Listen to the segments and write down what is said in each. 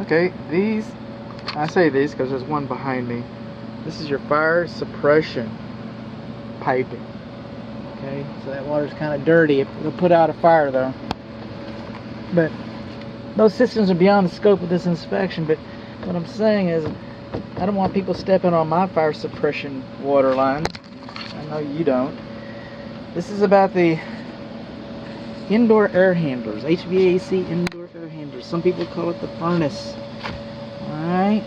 Okay, these, I say these because there's one behind me. This is your fire suppression piping. Okay, so that water's kind of dirty. It'll put out a fire though. But those systems are beyond the scope of this inspection. But what I'm saying is, I don't want people stepping on my fire suppression water line. I know you don't. This is about the indoor air handlers, HVAC indoor air handlers. Some people call it the furnace. Alright.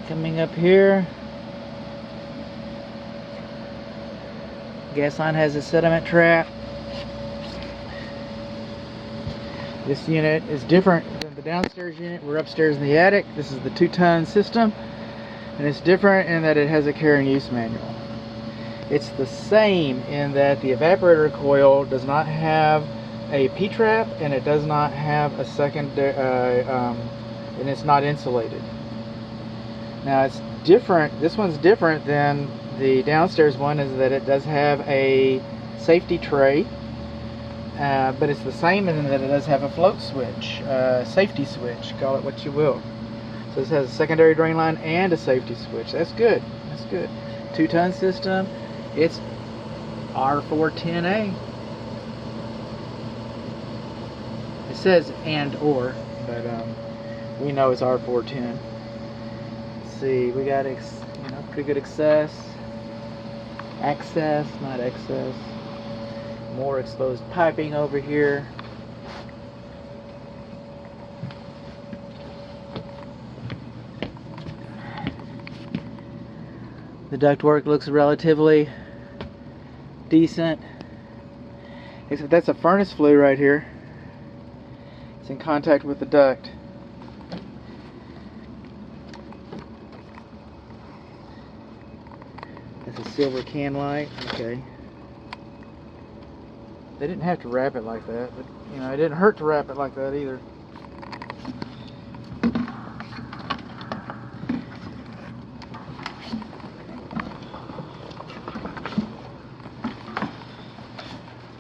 Coming up here. Gas line has a sediment trap. This unit is different than the downstairs unit. We're upstairs in the attic. This is the 2-ton system. And it's different in that it has a care and use manual. It's the same in that the evaporator coil does not have a P-trap and it does not have a secondary, and it's not insulated. Now it's different, this one's different than the downstairs one, is that it does have a safety tray, but it's the same in that it does have a float switch, safety switch, call it what you will. So this has a secondary drain line and a safety switch. That's good, that's good. 2-ton system, it's R410A. It says and or, but we know it's R410. Let's see, we got pretty good access, not excess. More exposed piping over here. The ductwork looks relatively decent, except that's a furnace flue right here. It's in contact with the duct. That's a silver can light. Okay. They didn't have to wrap it like that, but it didn't hurt to wrap it like that either.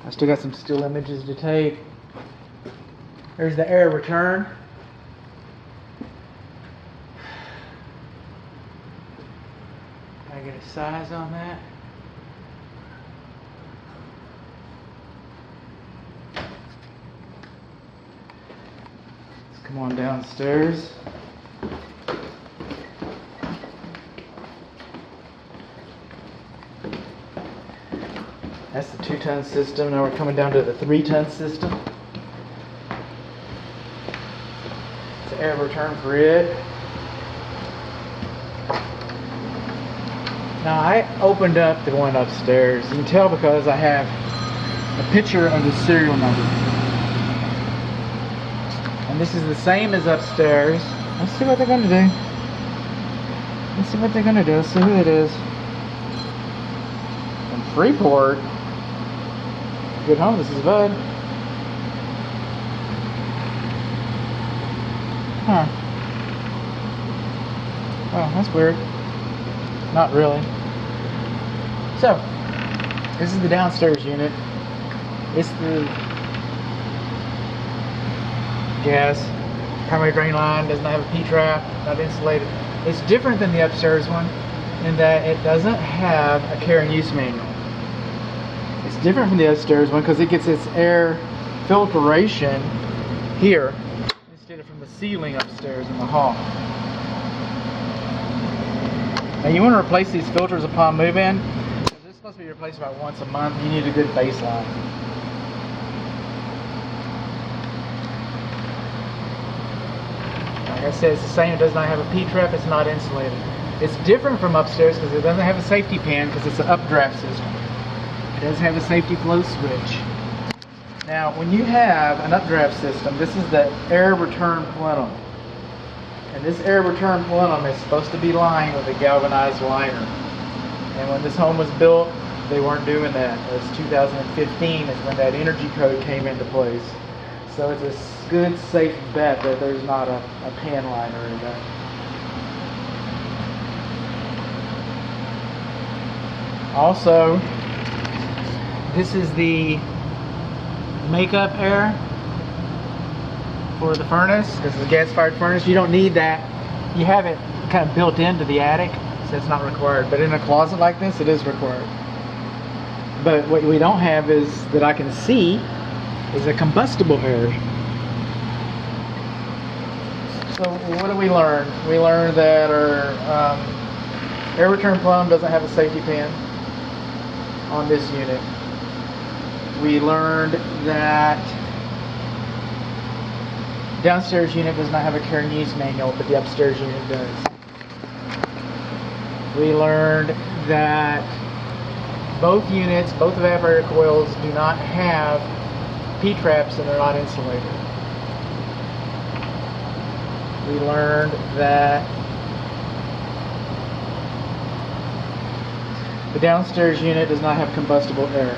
I still got some still images to take. There's the air return. Can I get a size on that? Let's come on downstairs. That's the 2-ton system. Now we're coming down to the 3-ton system. It's air return for it. Now I opened up the one upstairs. You can tell because I have a picture of the serial number. And this is the same as upstairs. Let's see what they're going to do. Let's see what they're going to do. Let's see who it is. From Freeport. Good home, this is Bud. Huh. Oh, that's weird. Not really. So, this is the downstairs unit. It's the gas. Primary drain line does not have a P-trap, not insulated. It's different than the upstairs one in that it doesn't have a care and use manual. It's different from the upstairs one because it gets its air filtration here instead of from the ceiling upstairs in the hall. Now you want to replace these filters upon move-in. This is supposed to be replaced about once a month. You need a good baseline. Like I said, it's the same. It does not have a P-trap. It's not insulated. It's different from upstairs because it doesn't have a safety pan because it's an updraft system. It does have a safety flow switch. Now, when you have an updraft system, this is the air return plenum. And this air return plenum is supposed to be lined with a galvanized liner. And when this home was built, they weren't doing that. It was 2015 is when that energy code came into place. So it's a good, safe bet that there's not a pan liner in there. Also, this is the makeup air. for the furnace. This is a gas-fired furnace. You don't need that. You have it kind of built into the attic, so it's not required. But in a closet like this, it is required. But what we don't have is, that I can see, is a combustible air. So what do we learn? We learned that our air return plumb doesn't have a safety pin on this unit. We learned that downstairs unit does not have a care and use manual, but the upstairs unit does. We learned that both units, both evaporator coils, do not have P-traps and they're not insulated. We learned that the downstairs unit does not have combustible air.